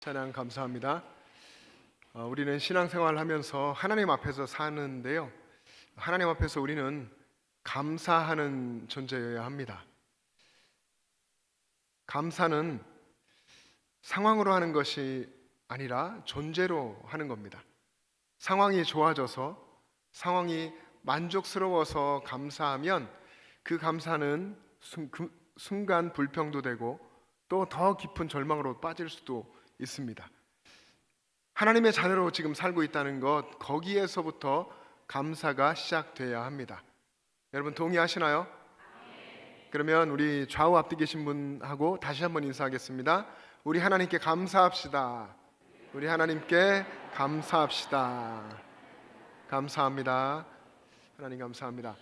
찬양 감사합니다. 우리는 신앙생활을 하면서 하나님 앞에서 사는데요. 하나님 앞에서 우리는 감사하는 존재여야 합니다. 감사는 상황으로 하는 것이 아니라 존재로 하는 겁니다. 상황이 좋아져서, 상황이 만족스러워서 감사하면 그 감사는 순간 불평도 되고 또 더 깊은 절망으로 빠질 수도 있습니다. 하나님의 자녀로 지금 살고 있다는 것, 거기에서부터 감사가 시작돼야 합니다. 여러분 동의하시나요? 그러면 우리 좌우 앞뒤 계신 분하고 다시 한번 인사하겠습니다. 우리 하나님께 감사합시다. 우리 하나님께 감사합시다. 감사합니다. 하나님 감사합니다.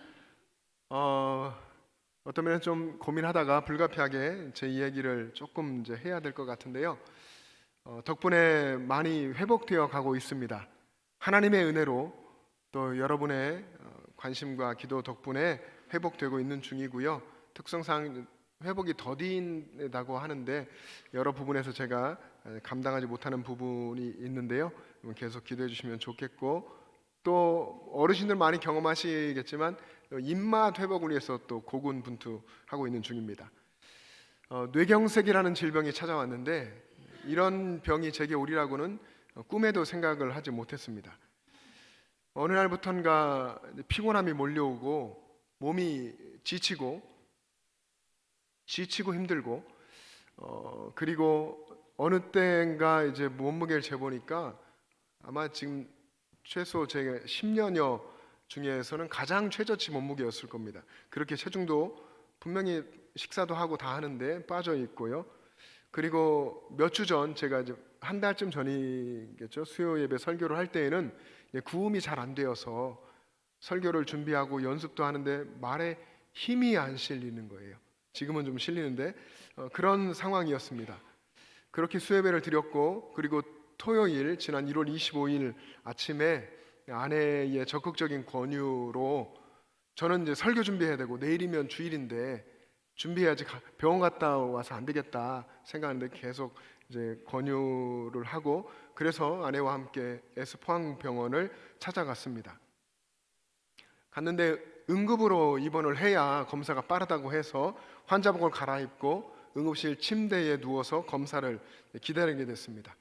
어떤 면에 좀 고민하다가 불가피하게 제 이야기를 조금 이제 해야 될 것 같은데요. 덕분에 많이 회복되어 가고 있습니다. 하나님의 은혜로 또 여러분의 관심과 기도 덕분에 회복되고 있는 중이고요. 특성상 회복이 더딘다고 하는데 여러 부분에서 제가 감당하지 못하는 부분이 있는데요. 계속 기도해 주시면 좋겠고, 또 어르신들 많이 경험하시겠지만 입맛 회복을 위해서 또 고군분투하고 있는 중입니다. 뇌경색이라는 질병이 찾아왔는데 이런 병이 제게 오리라고는 꿈에도 생각을 하지 못했습니다. 어느 날부턴가 피곤함이 몰려오고 몸이 지치고 힘들고 그리고 어느 때인가 이제 몸무게를 재보니까 아마 지금 최소 제 10년여 중에서는 가장 최저치 몸무게였을 겁니다. 그렇게 체중도 분명히 식사도 하고 다 하는데 빠져 있고요. 그리고 몇 주 전, 제가 이제 한 달쯤 전이겠죠, 수요 예배 설교를 할 때에는 구음이 잘 안 되어서 설교를 준비하고 연습도 하는데 말에 힘이 안 실리는 거예요. 지금은 좀 실리는데 그런 상황이었습니다. 그렇게 수요 예배를 드렸고, 그리고 토요일 지난 1월 25일 아침에 아내의 적극적인 권유로 저는 이제 설교 준비해야 되고 내일이면 주일인데 준비해야지, 병원 갔다 와서 안 되겠다 생각하는데 계속 이제 권유를 하고, 그래서 아내와 함께 S포항병원을 찾아갔습니다. 갔는데 응급으로 입원을 해야 검사가 빠르다고 해서 환자복을 갈아입고 응급실 침대에 누워서 검사를 기다리게 됐습니다.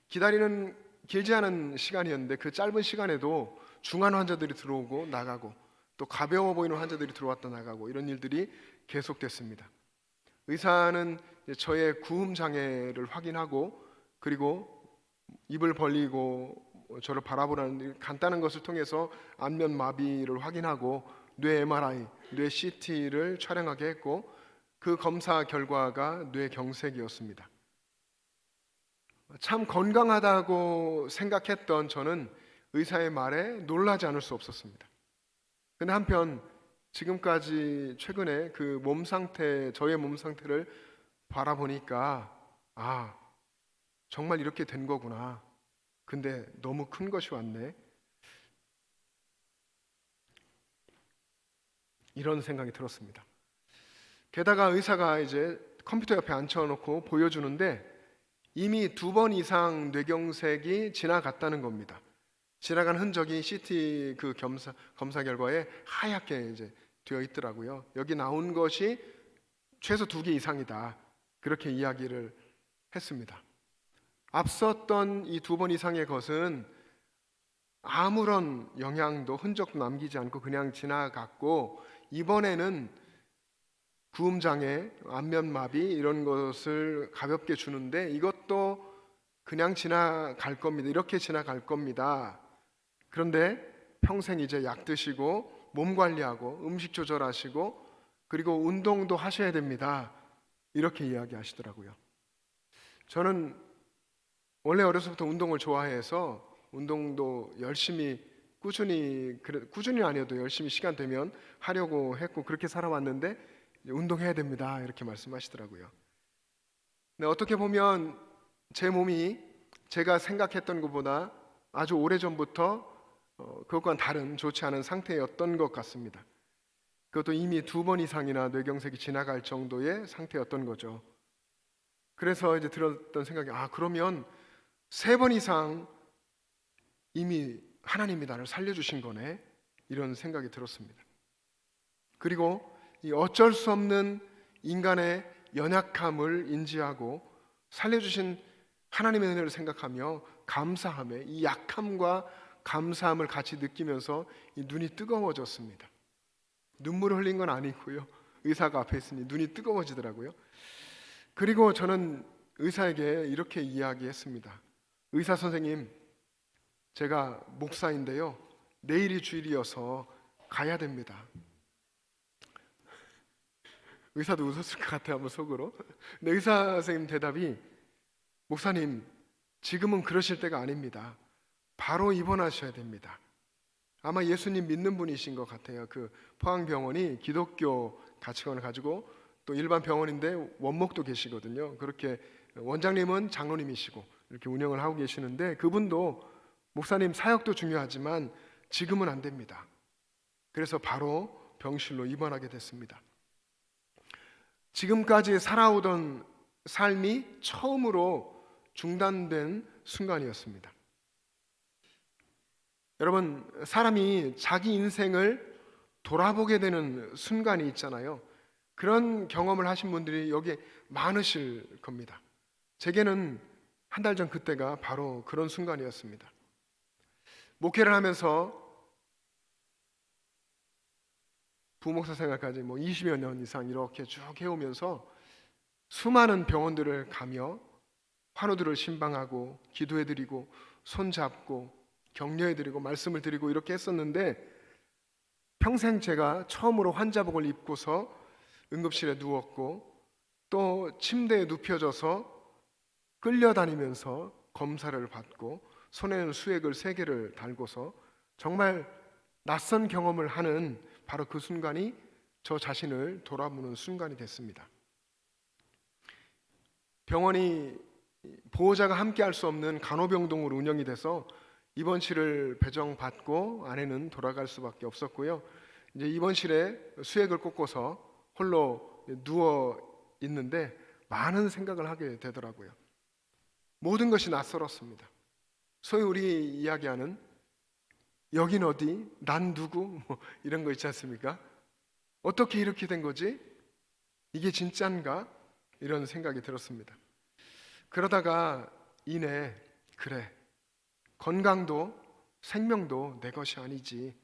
기다리는 길지 않은 시간이었는데 그 짧은 시간에도 중환 환자들이 들어오고 나가고 또 가벼워 보이는 환자들이 들어왔다 나가고 이런 일들이 계속됐습니다. 의사는 저의 구음 장애를 확인하고, 그리고 입을 벌리고 저를 바라보라는 간단한 것을 통해서 안면 마비를 확인하고 뇌 MRI, 뇌 CT를 촬영하게 했고, 그 검사 결과가 뇌경색이었습니다. 참 건강하다고 생각했던 저는 의사의 말에 놀라지 않을 수 없었습니다. 근데 한편 지금까지 최근에 그 몸 상태, 저의 몸 상태를 바라보니까 정말 이렇게 된 거구나. 근데 너무 큰 것이 왔네. 이런 생각이 들었습니다. 게다가 의사가 이제 컴퓨터 옆에 앉혀놓고 보여주는데 이미 2번 이상 뇌경색이 지나갔다는 겁니다. 지나간 흔적이 CT 그 검사 결과에 하얗게 이제 되어 있더라고요. 여기 나온 것이 최소 2개 이상이다. 그렇게 이야기를 했습니다. 앞섰던 이 2번 이상의 것은 아무런 영향도 흔적도 남기지 않고 그냥 지나갔고, 이번에는 구음장애, 안면마비 이런 것을 가볍게 주는데 이것도 그냥 지나갈 겁니다. 이렇게 지나갈 겁니다. 그런데 평생 이제 약 드시고 몸 관리하고 음식 조절하시고 그리고 운동도 하셔야 됩니다. 이렇게 이야기하시더라고요. 저는 원래 어려서부터 운동을 좋아해서 운동도 열심히 꾸준히 아니어도 열심히 시간 되면 하려고 했고 그렇게 살아왔는데 운동해야 됩니다. 이렇게 말씀하시더라고요. 근데 어떻게 보면 제 몸이 제가 생각했던 것보다 아주 오래전부터 그것과는 다른 좋지 않은 상태였던 것 같습니다. 그것도 이미 2번 이상이나 뇌경색이 지나갈 정도의 상태였던 거죠. 그래서 이제 들었던 생각이, 그러면 3번 이상 이미 하나님이 나를 살려주신 거네, 이런 생각이 들었습니다. 그리고 이 어쩔 수 없는 인간의 연약함을 인지하고 살려주신 하나님의 은혜를 생각하며 감사함에, 이 약함과 감사함을 같이 느끼면서 이 눈이 뜨거워졌습니다. 눈물을 흘린 건 아니고요, 의사가 앞에 있으니 눈이 뜨거워지더라고요. 그리고 저는 의사에게 이렇게 이야기했습니다. 의사 선생님, 제가 목사인데요, 내일이 주일이어서 가야 됩니다. 의사도 웃었을 것 같아요, 아마 속으로. 근데 의사 선생님 대답이, 목사님, 지금은 그러실 때가 아닙니다. 바로 입원하셔야 됩니다. 아마 예수님 믿는 분이신 것 같아요. 그 포항병원이 기독교 가치관을 가지고 또 일반 병원인데 원목도 계시거든요. 그렇게 원장님은 장로님이시고 이렇게 운영을 하고 계시는데, 그분도 목사님 사역도 중요하지만 지금은 안 됩니다. 그래서 바로 병실로 입원하게 됐습니다. 지금까지 살아오던 삶이 처음으로 중단된 순간이었습니다. 여러분, 사람이 자기 인생을 돌아보게 되는 순간이 있잖아요. 그런 경험을 하신 분들이 여기에 많으실 겁니다. 제게는 한 달 전 그때가 바로 그런 순간이었습니다. 목회를 하면서 부목사 생활까지 20여 년 이상 이렇게 쭉 해오면서 수많은 병원들을 가며 환우들을 신방하고 기도해드리고 손잡고 격려해드리고 말씀을 드리고 이렇게 했었는데, 평생 제가 처음으로 환자복을 입고서 응급실에 누웠고 또 침대에 눕혀져서 끌려다니면서 검사를 받고 손에는 수액을 3개를 달고서 정말 낯선 경험을 하는 바로 그 순간이 저 자신을 돌아보는 순간이 됐습니다. 병원이 보호자가 함께 할 수 없는 간호병동으로 운영이 돼서 입원실을 배정받고 아내는 돌아갈 수밖에 없었고요. 이제 입원실에 수액을 꽂고서 홀로 누워 있는데 많은 생각을 하게 되더라고요. 모든 것이 낯설었습니다. 소위 우리 이야기하는 여긴 어디? 난 누구? 이런 거 있지 않습니까? 어떻게 이렇게 된 거지? 이게 진짠가? 이런 생각이 들었습니다. 그러다가 이내, 그래, 건강도 생명도 내 것이 아니지,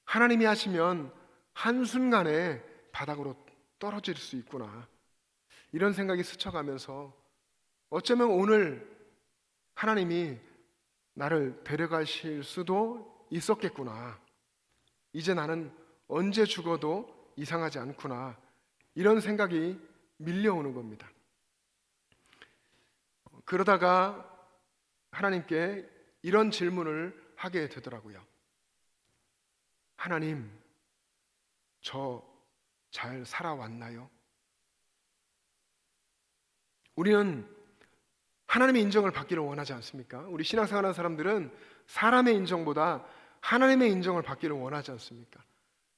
하나님이 하시면 한순간에 바닥으로 떨어질 수 있구나, 이런 생각이 스쳐가면서 어쩌면 오늘 하나님이 나를 데려가실 수도 있었겠구나, 이제 나는 언제 죽어도 이상하지 않구나, 이런 생각이 밀려오는 겁니다. 그러다가 하나님께 이런 질문을 하게 되더라고요. 하나님, 저 잘 살아왔나요? 우리는 하나님의 인정을 받기를 원하지 않습니까? 우리 신앙생활하는 사람들은 사람의 인정보다 하나님의 인정을 받기를 원하지 않습니까?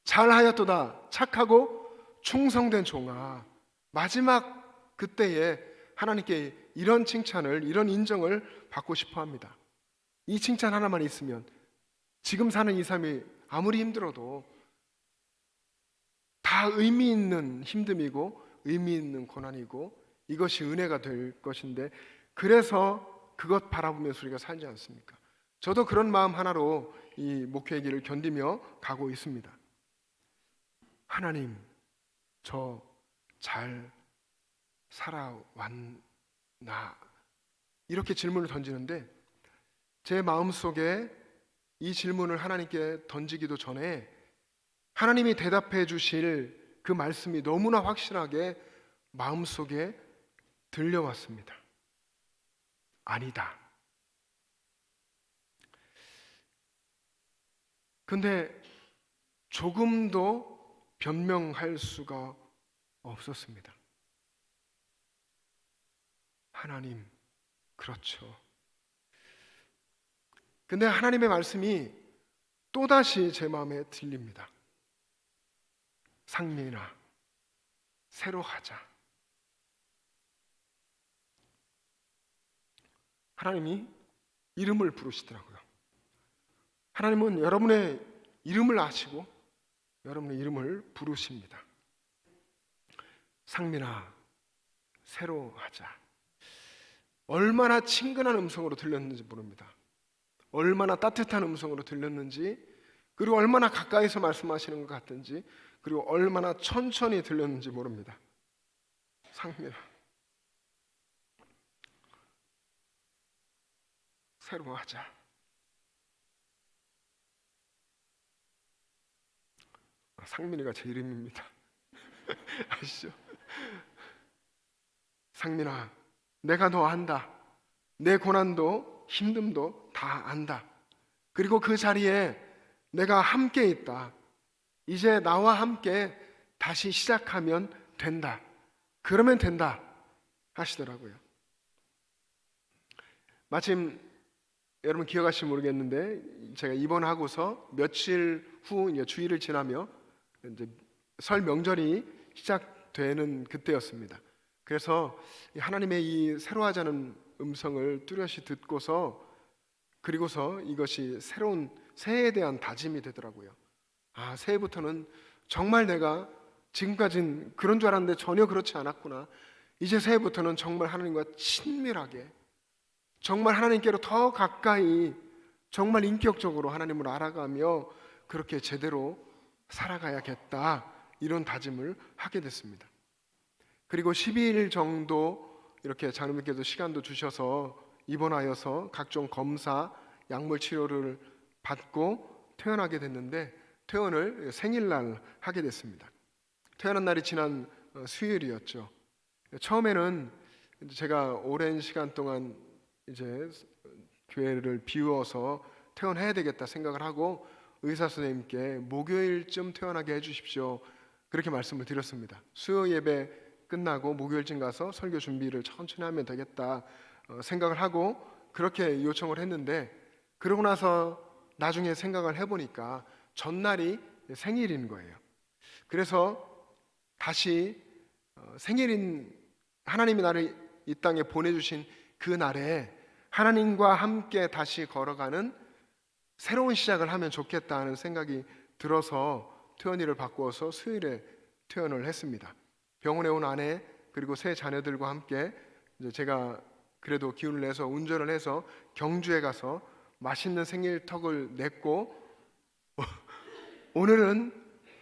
잘하였도다, 착하고 충성된 종아. 마지막 그때에 하나님께 이런 칭찬을, 이런 인정을 받고 싶어 합니다. 이 칭찬 하나만 있으면 지금 사는 이 삶이 아무리 힘들어도 다 의미 있는 힘듦이고 의미 있는 고난이고 이것이 은혜가 될 것인데, 그래서 그것 바라보면서 우리가 살지 않습니까? 저도 그런 마음 하나로 이 목회의 길을 견디며 가고 있습니다. 하나님, 저 잘 살아왔나? 이렇게 질문을 던지는데, 제 마음속에 이 질문을 하나님께 던지기도 전에 하나님이 대답해 주실 그 말씀이 너무나 확실하게 마음속에 들려왔습니다. 아니다. 근데 조금도 변명할 수가 없었습니다. 하나님, 그렇죠. 근데 하나님의 말씀이 또다시 제 마음에 들립니다. 상민아, 새로 하자. 하나님이 이름을 부르시더라고요. 하나님은 여러분의 이름을 아시고 여러분의 이름을 부르십니다. 상민아, 새로 하자. 얼마나 친근한 음성으로 들렸는지 모릅니다. 얼마나 따뜻한 음성으로 들렸는지, 그리고 얼마나 가까이서 말씀하시는 것 같은지, 그리고 얼마나 천천히 들렸는지 모릅니다. 상민아, 새로 하자. 상민이가 제 이름입니다. 아시죠? 상민아, 내가 너 안다. 내 고난도 힘듦도 다 안다. 그리고 그 자리에 내가 함께 있다. 이제 나와 함께 다시 시작하면 된다. 그러면 된다 하시더라고요. 마침 여러분 기억하실지 모르겠는데, 제가 입원하고서 며칠 후 이제 주일을 지나며 이제 설 명절이 시작되는 그때였습니다. 그래서 하나님의 이 새로 하자는 음성을 뚜렷이 듣고서, 그리고서 이것이 새로운 새해에 대한 다짐이 되더라고요. 아, 새해부터는 정말 내가 지금까지는 그런 줄 알았는데 전혀 그렇지 않았구나. 이제 새해부터는 정말 하나님과 친밀하게, 정말 하나님께로 더 가까이, 정말 인격적으로 하나님을 알아가며 그렇게 제대로 살아가야겠다, 이런 다짐을 하게 됐습니다. 그리고 12일 정도 이렇게 장로님께서 시간도 주셔서 입원하여서 각종 검사, 약물 치료를 받고 퇴원하게 됐는데, 퇴원을 생일날 하게 됐습니다. 퇴원한 날이 지난 수요일이었죠. 처음에는 제가 오랜 시간 동안 이제 교회를 비워서 퇴원해야 되겠다 생각을 하고 의사 선생님께 목요일쯤 퇴원하게 해주십시오, 그렇게 말씀을 드렸습니다. 수요 예배 끝나고 목요일쯤 가서 설교 준비를 천천히 하면 되겠다 생각을 하고 그렇게 요청을 했는데, 그러고 나서 나중에 생각을 해보니까 전날이 생일인 거예요. 그래서 다시 생일인, 하나님이 나를 이 땅에 보내주신 그 날에 하나님과 함께 다시 걸어가는 새로운 시작을 하면 좋겠다 하는 생각이 들어서 퇴원일을 바꾸어서 수요일에 퇴원을 했습니다. 병원에 온 아내 그리고 세 자녀들과 함께 이제 제가 그래도 기운을 내서 운전을 해서 경주에 가서 맛있는 생일턱을 냈고 오늘은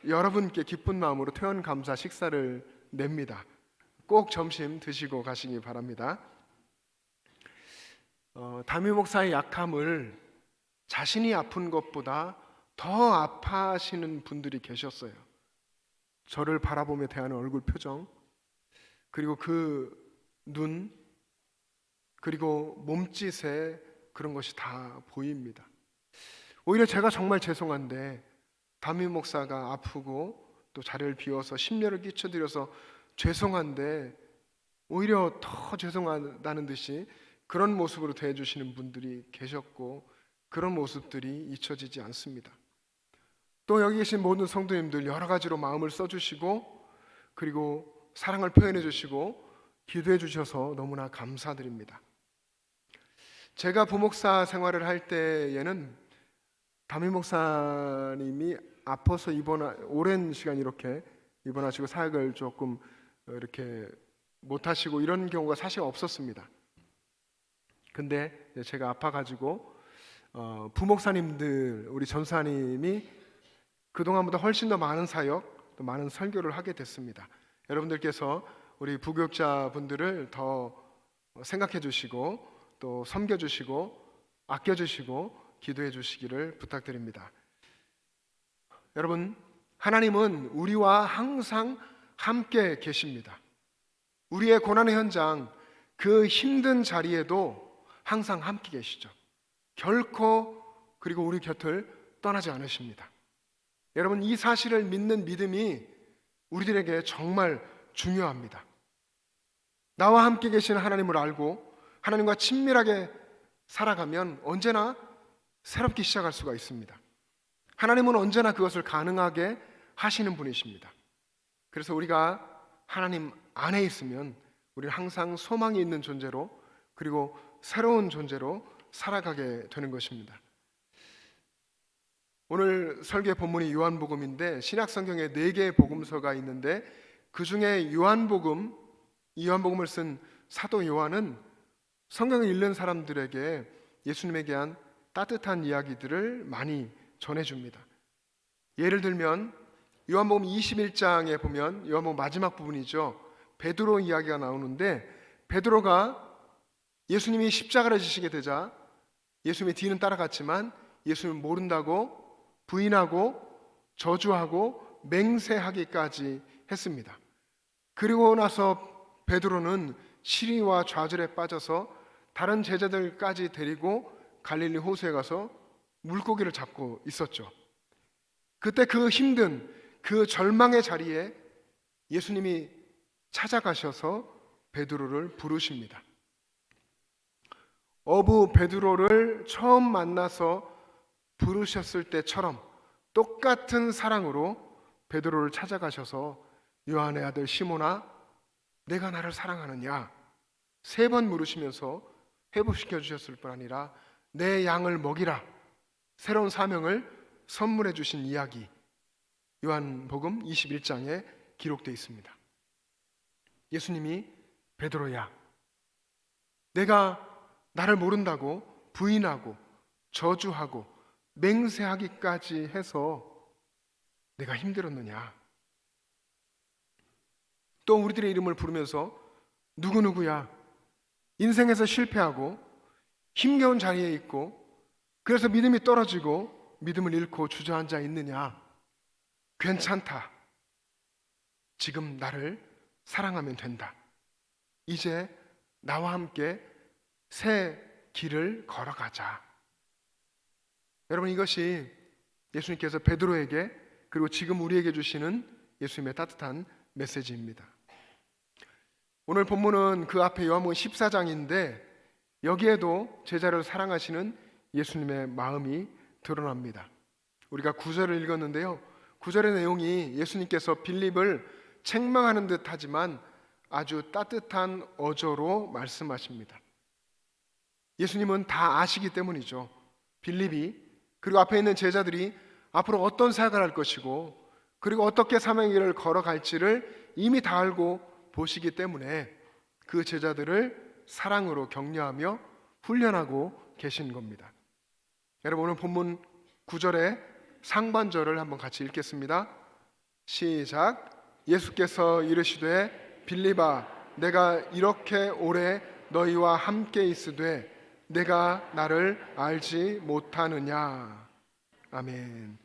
여러분께 기쁜 마음으로 퇴원 감사 식사를 냅니다. 꼭 점심 드시고 가시기 바랍니다. 담임 목사의 약함을 자신이 아픈 것보다 더 아파하시는 분들이 계셨어요. 저를 바라보며 대하는 얼굴 표정, 그리고 그 눈, 그리고 몸짓에 그런 것이 다 보입니다. 오히려 제가 정말 죄송한데, 담임 목사가 아프고 또 자리를 비워서 심려를 끼쳐드려서 죄송한데 오히려 더 죄송하다는 듯이 그런 모습으로 대해주시는 분들이 계셨고, 그런 모습들이 잊혀지지 않습니다. 또 여기 계신 모든 성도님들 여러 가지로 마음을 써주시고 그리고 사랑을 표현해 주시고 기도해 주셔서 너무나 감사드립니다. 제가 부목사 생활을 할 때에는 담임 목사님이 아파서 오랜 시간 이렇게 입원하시고 사역을 조금 이렇게 못하시고 이런 경우가 사실 없었습니다. 근데 제가 아파가지고 부목사님들, 우리 전사님이 그동안보다 훨씬 더 많은 사역, 또 많은 설교를 하게 됐습니다. 여러분들께서 우리 부교육자분들을 더 생각해 주시고 또 섬겨 주시고 아껴 주시고 기도해 주시기를 부탁드립니다. 여러분, 하나님은 우리와 항상 함께 계십니다. 우리의 고난의 현장, 그 힘든 자리에도 항상 함께 계시죠. 결코 그리고 우리 곁을 떠나지 않으십니다. 여러분, 이 사실을 믿는 믿음이 우리들에게 정말 중요합니다. 나와 함께 계시는 하나님을 알고 하나님과 친밀하게 살아가면 언제나 새롭게 시작할 수가 있습니다. 하나님은 언제나 그것을 가능하게 하시는 분이십니다. 그래서 우리가 하나님 안에 있으면 우리는 항상 소망이 있는 존재로, 그리고 새로운 존재로 살아가게 되는 것입니다. 오늘 설교 본문이 요한복음인데 신약성경에 4개의 복음서가 있는데 그 중에 요한복음을 쓴 사도 요한은 성경을 읽는 사람들에게 예수님에 대한 따뜻한 이야기들을 많이 전해줍니다. 예를 들면 요한복음 21장에 보면 요한복음 마지막 부분이죠. 베드로 이야기가 나오는데 베드로가 예수님이 십자가를 지시게 되자 예수님의 뒤는 따라갔지만 예수님을 모른다고 부인하고 저주하고 맹세하기까지 했습니다. 그리고 나서 베드로는 시리와 좌절에 빠져서 다른 제자들까지 데리고 갈릴리 호수에 가서 물고기를 잡고 있었죠. 그때 그 힘든 그 절망의 자리에 예수님이 찾아가셔서 베드로를 부르십니다. 어부 베드로를 처음 만나서 부르셨을 때처럼 똑같은 사랑으로 베드로를 찾아가셔서 요한의 아들 시몬아, 내가 나를 사랑하느냐 3번 물으시면서 회복시켜 주셨을 뿐 아니라 내 양을 먹이라 새로운 사명을 선물해 주신 이야기 요한복음 21장에 기록되어 있습니다. 예수님이 베드로야, 내가 나를 모른다고 부인하고 저주하고 맹세하기까지 해서 내가 힘들었느냐? 또 우리들의 이름을 부르면서 누구누구야, 인생에서 실패하고 힘겨운 자리에 있고 그래서 믿음이 떨어지고 믿음을 잃고 주저앉아 있느냐? 괜찮다. 지금 나를 사랑하면 된다. 이제 나와 함께 새 길을 걸어가자. 여러분, 이것이 예수님께서 베드로에게 그리고 지금 우리에게 주시는 예수님의 따뜻한 메시지입니다. 오늘 본문은 그 앞에 요한복음 14장인데 여기에도 제자를 사랑하시는 예수님의 마음이 드러납니다. 우리가 9절을 읽었는데요, 9절의 내용이 예수님께서 빌립을 책망하는 듯 하지만 아주 따뜻한 어조로 말씀하십니다. 예수님은 다 아시기 때문이죠. 빌립이 그리고 앞에 있는 제자들이 앞으로 어떤 사역을 할 것이고 그리고 어떻게 사명의 길을 걸어갈지를 이미 다 알고 보시기 때문에 그 제자들을 사랑으로 격려하며 훈련하고 계신 겁니다. 여러분, 오늘 본문 9절의 상반절을 한번 같이 읽겠습니다. 시작. 예수께서 이르시되 빌립아, 내가 이렇게 오래 너희와 함께 있으되 내가 나를 알지 못하느냐. 아멘.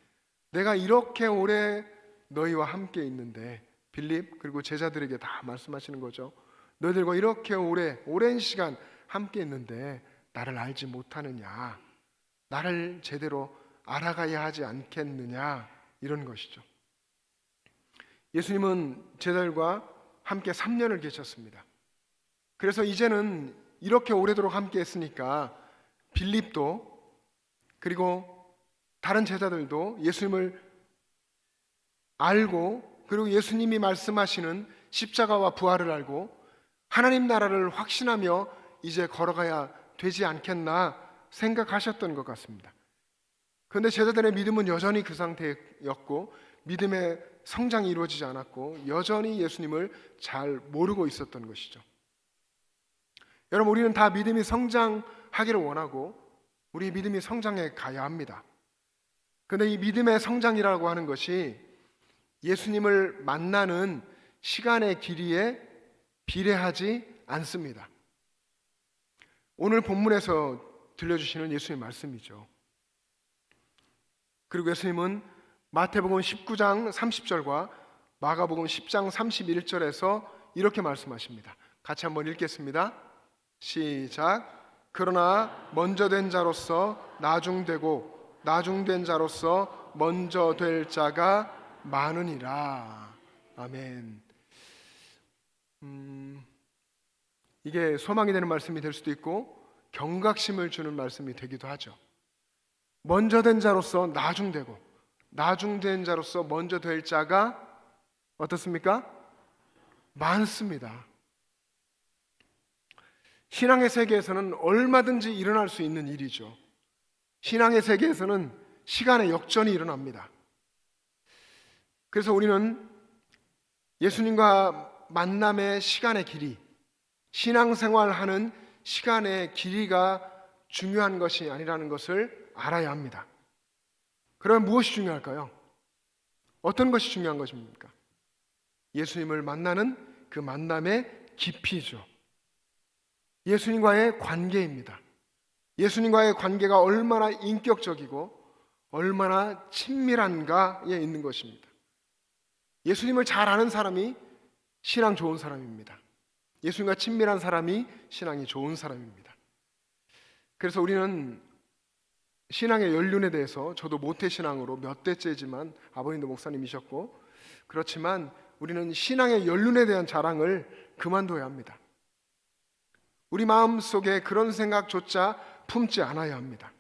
내가 이렇게 오래 너희와 함께 있는데, 빌립 그리고 제자들에게 다 말씀하시는 거죠. 너희들과 이렇게 오랜 시간 함께 있는데 나를 알지 못하느냐, 나를 제대로 알아가야 하지 않겠느냐, 이런 것이죠. 예수님은 제자들과 함께 3년을 계셨습니다. 그래서 이제는 이렇게 오래도록 함께 했으니까 빌립도 그리고 다른 제자들도 예수님을 알고 그리고 예수님이 말씀하시는 십자가와 부활을 알고 하나님 나라를 확신하며 이제 걸어가야 되지 않겠나 생각하셨던 것 같습니다. 그런데 제자들의 믿음은 여전히 그 상태였고 믿음의 성장이 이루어지지 않았고 여전히 예수님을 잘 모르고 있었던 것이죠. 여러분, 우리는 다 믿음이 성장하기를 원하고 우리 믿음이 성장해 가야 합니다. 그런데 이 믿음의 성장이라고 하는 것이 예수님을 만나는 시간의 길이에 비례하지 않습니다. 오늘 본문에서 들려주시는 예수님의 말씀이죠. 그리고 예수님은 마태복음 19장 30절과 마가복음 10장 31절에서 이렇게 말씀하십니다. 같이 한번 읽겠습니다. 시작. 그러나 먼저 된 자로서 나중되고 나중된 자로서 먼저 될 자가 많으니라. 아멘. 이게 소망이 되는 말씀이 될 수도 있고 경각심을 주는 말씀이 되기도 하죠. 먼저 된 자로서 나중되고 나중된 자로서 먼저 될 자가 어떻습니까? 많습니다. 신앙의 세계에서는 얼마든지 일어날 수 있는 일이죠. 신앙의 세계에서는 시간의 역전이 일어납니다. 그래서 우리는 예수님과 만남의 시간의 길이, 신앙생활하는 시간의 길이가 중요한 것이 아니라는 것을 알아야 합니다. 그러면 무엇이 중요할까요? 어떤 것이 중요한 것입니까? 예수님을 만나는 그 만남의 깊이죠. 예수님과의 관계입니다. 예수님과의 관계가 얼마나 인격적이고 얼마나 친밀한가에 있는 것입니다. 예수님을 잘 아는 사람이 신앙 좋은 사람입니다. 예수님과 친밀한 사람이 신앙이 좋은 사람입니다. 그래서 우리는 신앙의 연륜에 대해서, 저도 모태신앙으로 몇 대째지만 아버님도 목사님이셨고, 그렇지만 우리는 신앙의 연륜에 대한 자랑을 그만둬야 합니다. 우리 마음속에 그런 생각조차 품지 않아야 합니다.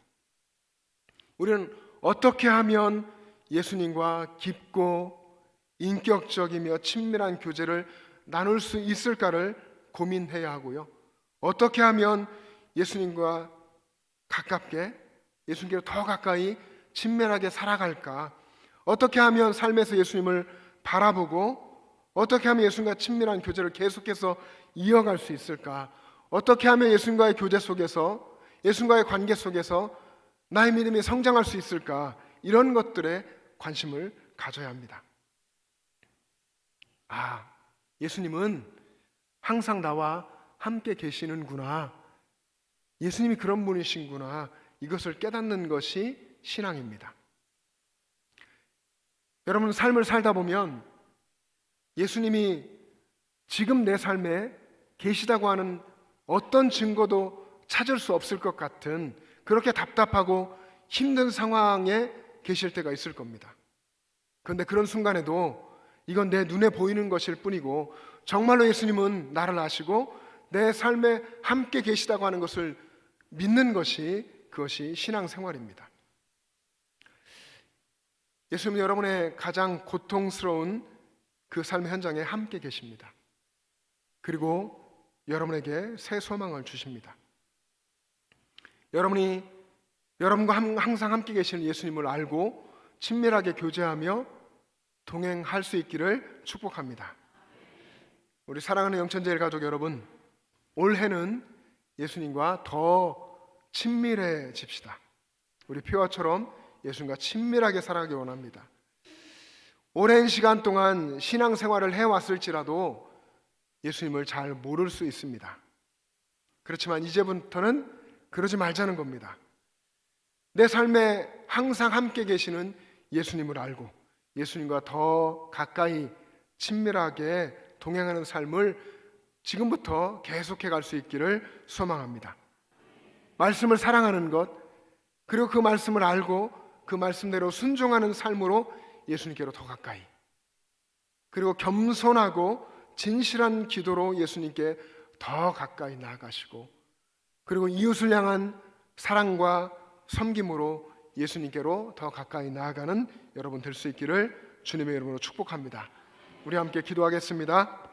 우리는 어떻게 하면 예수님과 깊고 인격적이며 친밀한 교제를 나눌 수 있을까를 고민해야 하고요. 어떻게 하면 예수님과 가깝게, 예수님께로 더 가까이 친밀하게 살아갈까? 어떻게 하면 삶에서 예수님을 바라보고 어떻게 하면 예수님과 친밀한 교제를 계속해서 이어갈 수 있을까? 어떻게 하면 예수님과의 교제 속에서, 예수님과의 관계 속에서 나의 믿음이 성장할 수 있을까? 이런 것들에 관심을 가져야 합니다. 예수님은 항상 나와 함께 계시는구나, 예수님이 그런 분이신구나, 이것을 깨닫는 것이 신앙입니다. 여러분, 삶을 살다 보면 예수님이 지금 내 삶에 계시다고 하는 어떤 증거도 찾을 수 없을 것 같은 그렇게 답답하고 힘든 상황에 계실 때가 있을 겁니다. 그런데 그런 순간에도 이건 내 눈에 보이는 것일 뿐이고 정말로 예수님은 나를 아시고 내 삶에 함께 계시다고 하는 것을 믿는 것이, 그것이 신앙생활입니다. 예수님은 여러분의 가장 고통스러운 그 삶의 현장에 함께 계십니다. 그리고 여러분에게 새 소망을 주십니다. 여러분이 여러분과 항상 함께 계시는 예수님을 알고 친밀하게 교제하며 동행할 수 있기를 축복합니다. 우리 사랑하는 영천제일 가족 여러분, 올해는 예수님과 더 친밀해집시다. 우리 표화처럼 예수님과 친밀하게 살아가기 원합니다. 오랜 시간 동안 신앙생활을 해왔을지라도 예수님을 잘 모를 수 있습니다. 그렇지만 이제부터는 그러지 말자는 겁니다. 내 삶에 항상 함께 계시는 예수님을 알고 예수님과 더 가까이 친밀하게 동행하는 삶을 지금부터 계속해 갈 수 있기를 소망합니다. 말씀을 사랑하는 것, 그리고 그 말씀을 알고 그 말씀대로 순종하는 삶으로 예수님께로 더 가까이, 그리고 겸손하고 진실한 기도로 예수님께 더 가까이 나아가시고, 그리고 이웃을 향한 사랑과 섬김으로 예수님께로 더 가까이 나아가는 여러분 될 수 있기를 주님의 이름으로 축복합니다. 우리 함께 기도하겠습니다.